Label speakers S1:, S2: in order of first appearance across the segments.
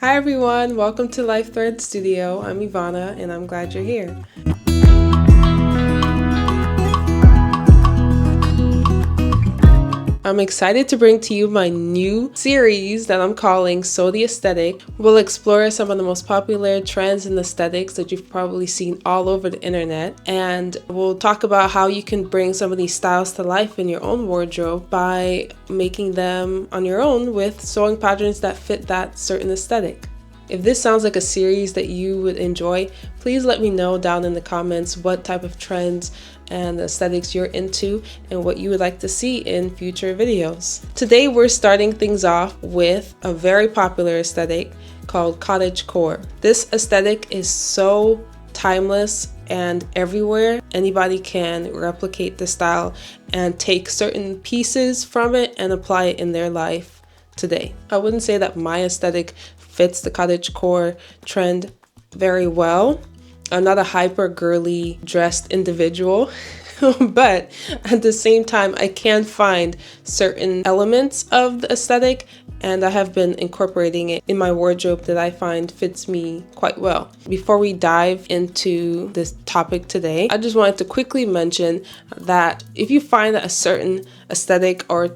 S1: Hi everyone, welcome to Life Thread Studio. I'm Ivana and I'm glad you're here. I'm excited to bring to you my new series that I'm calling So the Aesthetic. We'll explore some of the most popular trends and aesthetics that you've probably seen all over the internet. And we'll talk about how you can bring some of these styles to life in your own wardrobe by making them on your own with sewing patterns that fit that certain aesthetic. If this sounds like a series that you would enjoy, please let me know down in the comments what type of trends and aesthetics you're into and what you would like to see in future videos. Today we're starting things off with a very popular aesthetic called cottagecore. This aesthetic is so timeless and everywhere. Anybody can replicate the style and take certain pieces from it and apply it in their life today. I wouldn't say that my aesthetic fits the cottagecore trend very well. I'm not a hyper girly dressed individual, but at the same time, I can find certain elements of the aesthetic, and I have been incorporating it in my wardrobe that I find fits me quite well. Before we dive into this topic today, I just wanted to quickly mention that if you find that a certain aesthetic or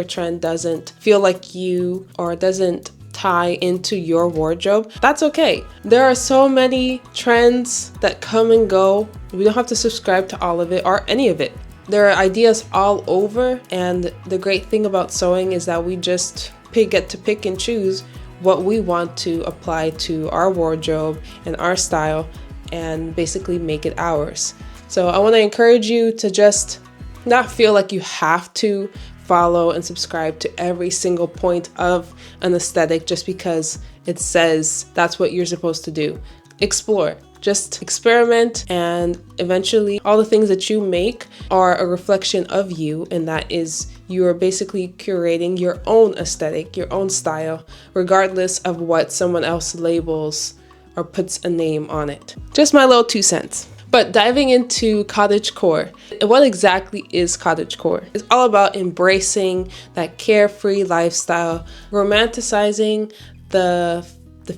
S1: trend doesn't feel like you or doesn't tie into your wardrobe, that's okay. There are so many trends that come and go. We don't have to subscribe to all of it or any of it. There are ideas all over, and the great thing about sewing is that we just get to pick and choose what we want to apply to our wardrobe and our style and basically make it ours. So I want to encourage you to just not feel like you have to follow and subscribe to every single point of an aesthetic just because it says that's what you're supposed to do. Explore, just experiment, and eventually all the things that you make are a reflection of you, and that is you are basically curating your own aesthetic, your own style, regardless of what someone else labels or puts a name on it. Just my little 2 cents. But diving into cottagecore, what exactly is cottagecore? It's all about embracing that carefree lifestyle, romanticizing the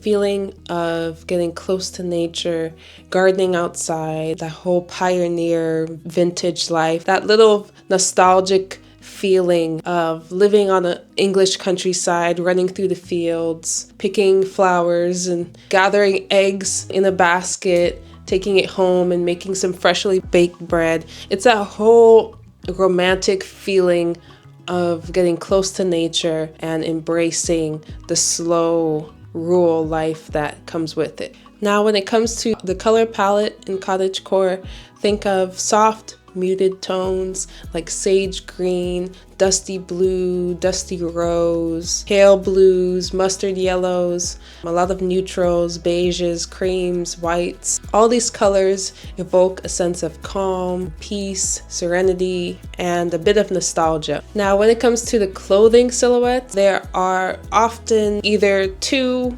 S1: feeling of getting close to nature, gardening outside, that whole pioneer vintage life, that little nostalgic feeling of living on an English countryside, running through the fields, picking flowers and gathering eggs in a basket, taking it home and making some freshly baked bread. It's that whole romantic feeling of getting close to nature and embracing the slow, rural life that comes with it. Now, when it comes to the color palette in cottagecore, think of soft, muted tones like sage green, dusty blue, dusty rose, pale blues, mustard yellows, a lot of neutrals, beiges, creams, whites. All these colors evoke a sense of calm, peace, serenity, and a bit of nostalgia. Now, when it comes to the clothing silhouette, there are often either two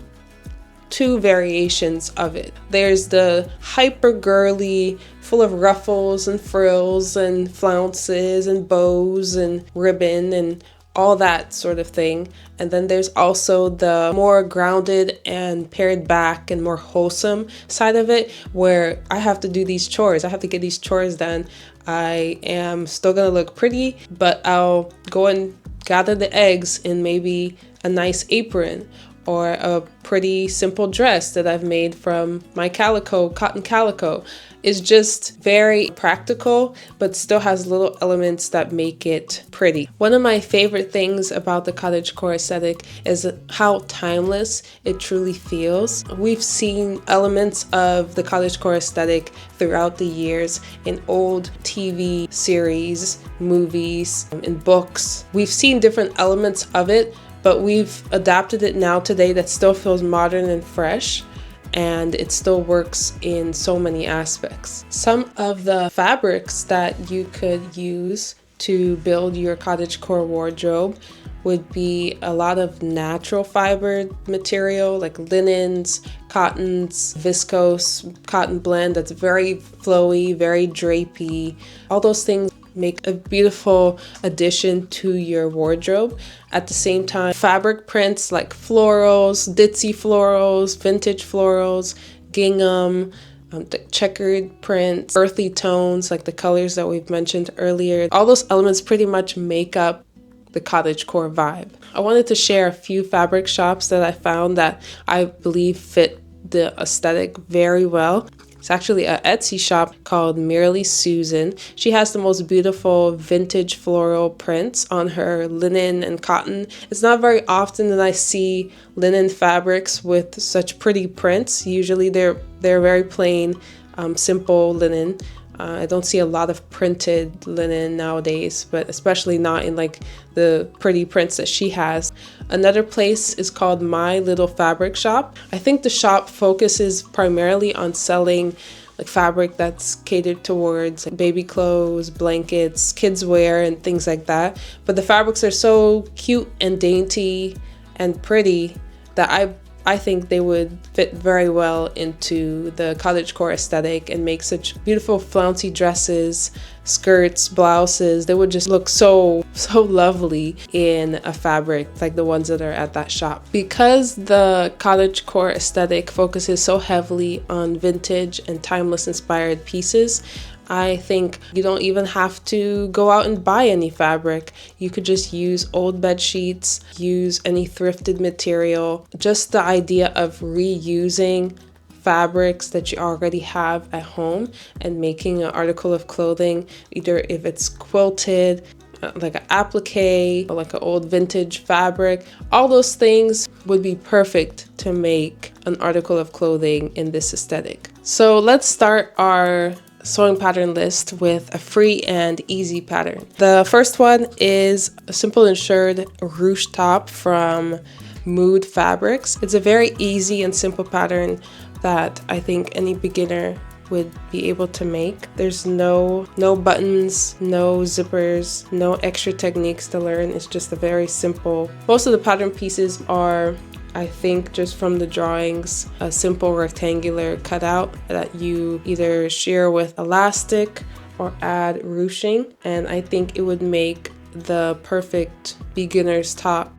S1: variations of it. There's the hyper girly, full of ruffles and frills and flounces and bows and ribbon and all that sort of thing. And then there's also the more grounded and pared back and more wholesome side of it, where I have to do these chores. I have to get these chores done. I am still gonna look pretty, but I'll go and gather the eggs in maybe a nice apron or a pretty simple dress that I've made from my cotton calico. Is just very practical, but still has little elements that make it pretty. One of my favorite things about the cottagecore aesthetic is how timeless it truly feels. We've seen elements of the cottagecore aesthetic throughout the years in old TV series, movies, and books. We've seen different elements of it, but we've adapted it now today that still feels modern and fresh, and it still works in so many aspects. Some of the fabrics that you could use to build your cottagecore wardrobe would be a lot of natural fibered material like linens, cottons, viscose cotton blend that's very flowy, very drapey. All those things make a beautiful addition to your wardrobe. At the same time, fabric prints like florals, ditzy florals, vintage florals, gingham, the checkered prints, earthy tones like the colors that we've mentioned earlier. All those elements pretty much make up the cottagecore vibe. I wanted to share a few fabric shops that I found that I believe fit the aesthetic very well. It's actually an Etsy shop called Merely Susan. She has the most beautiful vintage floral prints on her linen and cotton. It's not very often that I see linen fabrics with such pretty prints. Usually they're very plain, simple linen. I don't see a lot of printed linen nowadays, but especially not in like the pretty prints that she has. Another place is called My Little Fabric Shop. I think the shop focuses primarily on selling like fabric that's catered towards like baby clothes, blankets, kids wear, and things like that. But the fabrics are so cute and dainty and pretty that I think they would fit very well into the cottagecore aesthetic and make such beautiful flouncy dresses, skirts, blouses. They would just look so lovely in a fabric like the ones that are at that shop. Because the cottagecore aesthetic focuses so heavily on vintage and timeless inspired pieces, I think you don't even have to go out and buy any fabric. You could just use old bed sheets, use any thrifted material. Just the idea of reusing fabrics that you already have at home and making an article of clothing, either if it's quilted, like an applique, or like an old vintage fabric. All those things would be perfect to make an article of clothing in this aesthetic. So let's start our sewing pattern list with a free and easy pattern. The first one is a simple insured ruche top from Mood Fabrics. It's a very easy and simple pattern that I think any beginner would be able to make. There's no buttons, no zippers, no extra techniques to learn. It's just a very simple. Most of the pattern pieces are, I think, just from the drawings, a simple rectangular cutout that you either shear with elastic or add ruching, and I think it would make the perfect beginner's top.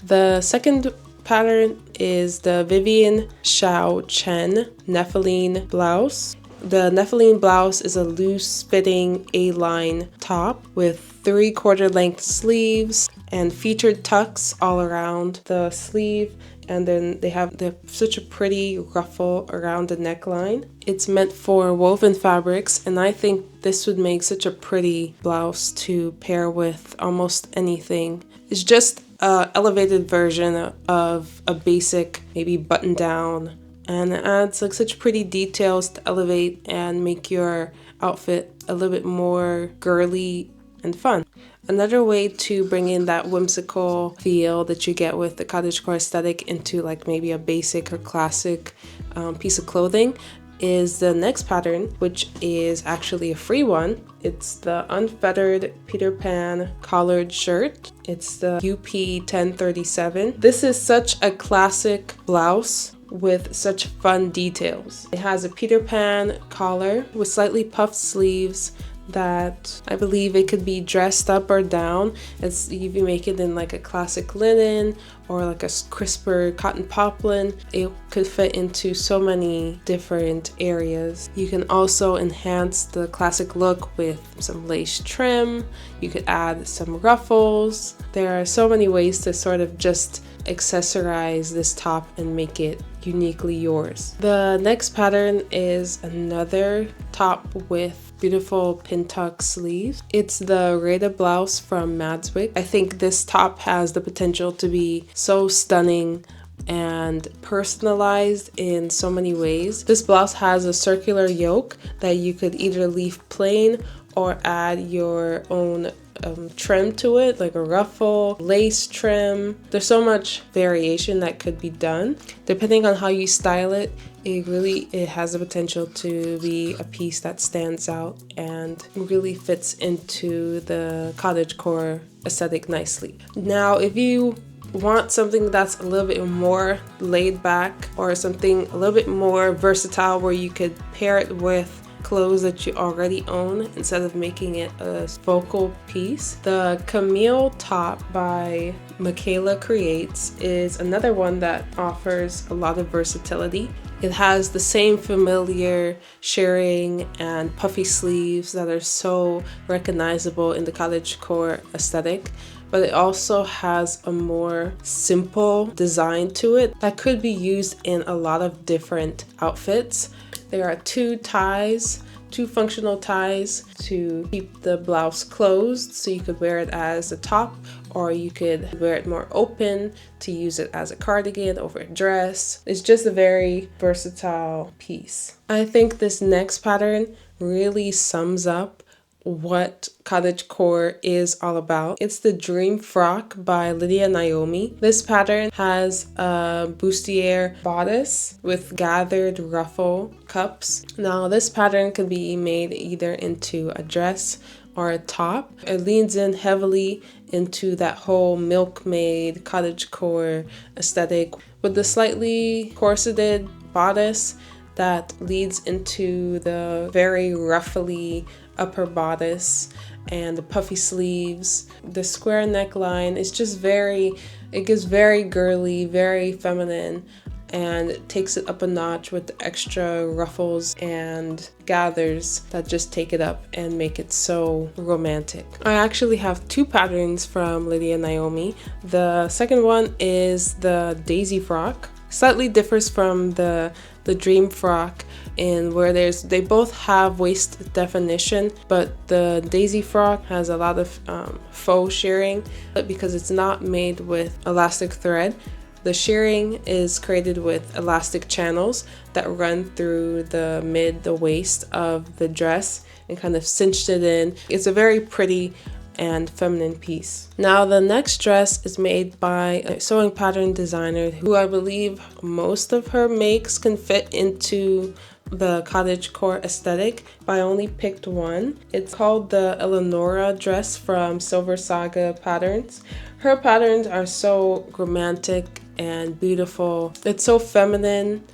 S1: The second pattern is the Vivian Shao Chen Nepheline blouse. The Nepheline blouse is a loose fitting A-line top with 3/4 length sleeves and featured tucks all around the sleeve, and then they have such a pretty ruffle around the neckline. It's meant for woven fabrics, and I think this would make such a pretty blouse to pair with almost anything. It's just an elevated version of a basic maybe button down, and it adds like such pretty details to elevate and make your outfit a little bit more girly and fun. Another way to bring in that whimsical feel that you get with the cottagecore aesthetic into like maybe a basic or classic piece of clothing is the next pattern, which is actually a free one. It's the Unfettered Peter Pan collared shirt. It's the UP 1037. This is such a classic blouse with such fun details. It has a Peter Pan collar with slightly puffed sleeves that I believe it could be dressed up or down. If you make it in like a classic linen or like a crisper cotton poplin, it could fit into so many different areas. You can also enhance the classic look with some lace trim. You could add some ruffles. There are so many ways to sort of just accessorize this top and make it uniquely yours. The next pattern is another top with beautiful pin tuck sleeves. It's the Reda blouse from Madswick. I think this top has the potential to be so stunning and personalized in so many ways. This blouse has a circular yoke that you could either leave plain or add your own trim to it, like a ruffle, lace trim. There's so much variation that could be done. Depending on how you style it, it has the potential to be a piece that stands out and really fits into the cottagecore aesthetic nicely. Now, if you want something that's a little bit more laid back or something a little bit more versatile where you could pair it with clothes that you already own instead of making it a focal piece. The Camille top by Michaela Creates is another one that offers a lot of versatility. It has the same familiar shirring and puffy sleeves that are so recognizable in the cottagecore aesthetic, but it also has a more simple design to it that could be used in a lot of different outfits. There are two functional ties to keep the blouse closed, so you could wear it as a top, or you could wear it more open to use it as a cardigan over a dress. It's just a very versatile piece. I think this next pattern really sums up what cottagecore is all about. It's the Dream Frock by Lydia Naomi. This pattern has a bustier bodice with gathered ruffle cups. Now this pattern can be made either into a dress or a top. It leans in heavily into that whole milkmaid cottagecore aesthetic with the slightly corseted bodice that leads into the very ruffly upper bodice and the puffy sleeves. The square neckline is just it gives very girly, very feminine, and it takes it up a notch with the extra ruffles and gathers that just take it up and make it so romantic. I actually have two patterns from Lydia Naomi. The second one is the daisy frock. Slightly differs from the Dream Frock in where they both have waist definition, but the daisy frock has a lot of faux shirring because it's not made with elastic thread. The shirring is created with elastic channels that run through the waist of the dress and kind of cinched it in. It's a very pretty and feminine piece. Now the next dress is made by a sewing pattern designer who I believe most of her makes can fit into the cottagecore aesthetic, but I only picked one. It's called the Eleonora dress from Silver Saga Patterns. Her patterns are so romantic and beautiful. It's so feminine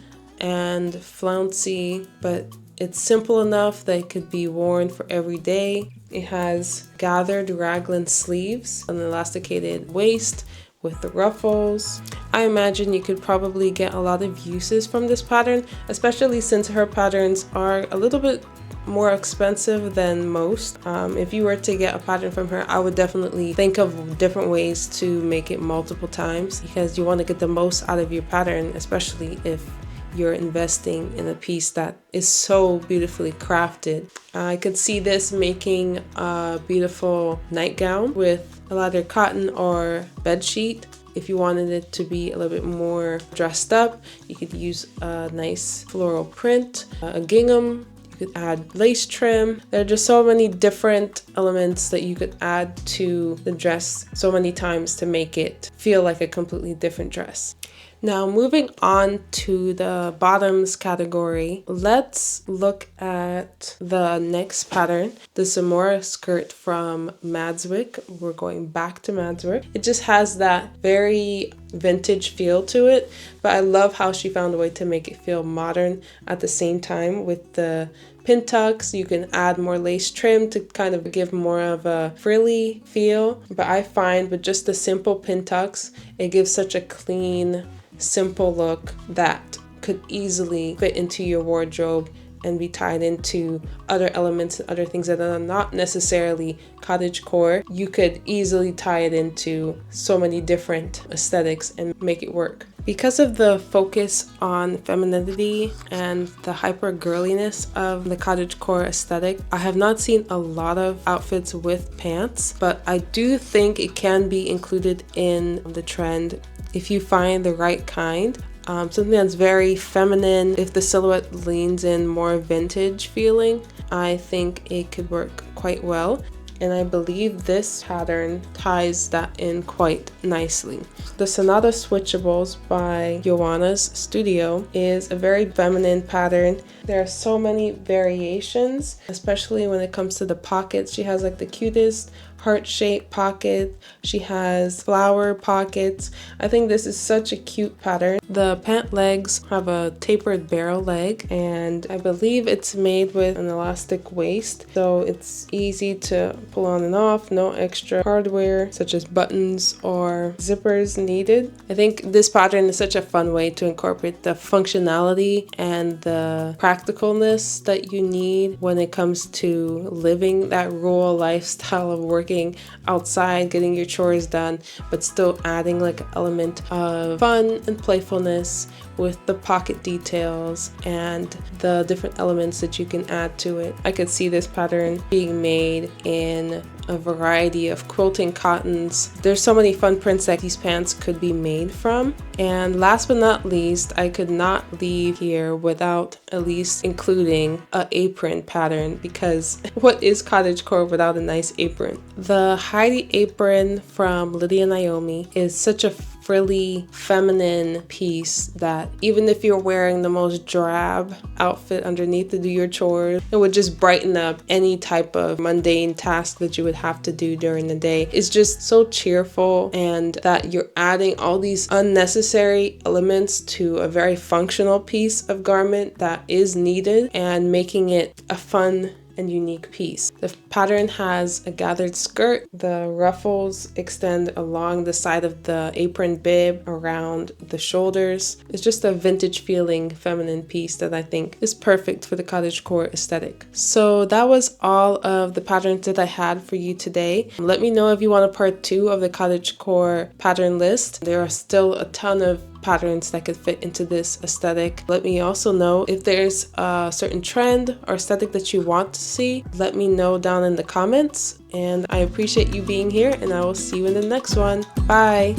S1: and flouncy, but it's simple enough that it could be worn for every day. It has gathered raglan sleeves, an elasticated waist with the ruffles. I imagine you could probably get a lot of uses from this pattern, especially since her patterns are a little bit more expensive than most. If you were to get a pattern from her, I would definitely think of different ways to make it multiple times because you want to get the most out of your pattern, especially if you're investing in a piece that is so beautifully crafted. I could see this making a beautiful nightgown with a leather cotton or bed sheet. If you wanted it to be a little bit more dressed up, you could use a nice floral print, a gingham. You could add lace trim. There are just so many different elements that you could add to the dress so many times to make it feel like a completely different dress. Now moving on to the bottoms category, let's look at the next pattern, the Samora skirt from Madswick. We're going back to Madswick. It just has that very vintage feel to it, but I love how she found a way to make it feel modern at the same time with the pin tucks. You can add more lace trim to kind of give more of a frilly feel, but I find with just the simple pin tucks, it gives such a clean, simple look that could easily fit into your wardrobe and be tied into other elements and other things that are not necessarily cottagecore. You could easily tie it into so many different aesthetics and make it work. Because of the focus on femininity and the hyper girliness of the cottagecore aesthetic, I have not seen a lot of outfits with pants, but I do think it can be included in the trend if you find the right kind. Something that's very feminine. If the silhouette leans in more vintage feeling, I think it could work quite well. And I believe this pattern ties that in quite nicely. The Sonata Switchables by Joanna's Studio is a very feminine pattern. There are so many variations, especially when it comes to the pockets. She has like the cutest heart-shaped pocket. She has flower pockets. I think this is such a cute pattern. The pant legs have a tapered barrel leg, and I believe it's made with an elastic waist, so it's easy to pull on and off. No extra hardware such as buttons or zippers needed. I think this pattern is such a fun way to incorporate the functionality and the practicalness that you need when it comes to living that rural lifestyle of working outside, getting your chores done, but still adding like an element of fun and playfulness with the pocket details and the different elements that you can add to it. I could see this pattern being made in a variety of quilting cottons. There's so many fun prints that these pants could be made from. And last but not least, I could not leave here without at least including an apron pattern, because what is cottagecore without a nice apron? The Heidi apron from Lydia Naomi is such a frilly, feminine piece that even if you're wearing the most drab outfit underneath to do your chores, it would just brighten up any type of mundane task that you would have to do during the day. It's just so cheerful, and that you're adding all these unnecessary elements to a very functional piece of garment that is needed and making it a fun and unique piece. The pattern has a gathered skirt. The ruffles extend along the side of the apron bib around the shoulders. It's just a vintage feeling feminine piece that I think is perfect for the cottagecore aesthetic. So that was all of the patterns that I had for you today. Let me know if you want a part 2 of the cottagecore pattern list. There are still a ton of patterns that could fit into this aesthetic. Let me also know if there's a certain trend or aesthetic that you want to see. Let me know down in the comments, and I appreciate you being here, and I will see you in the next one. Bye!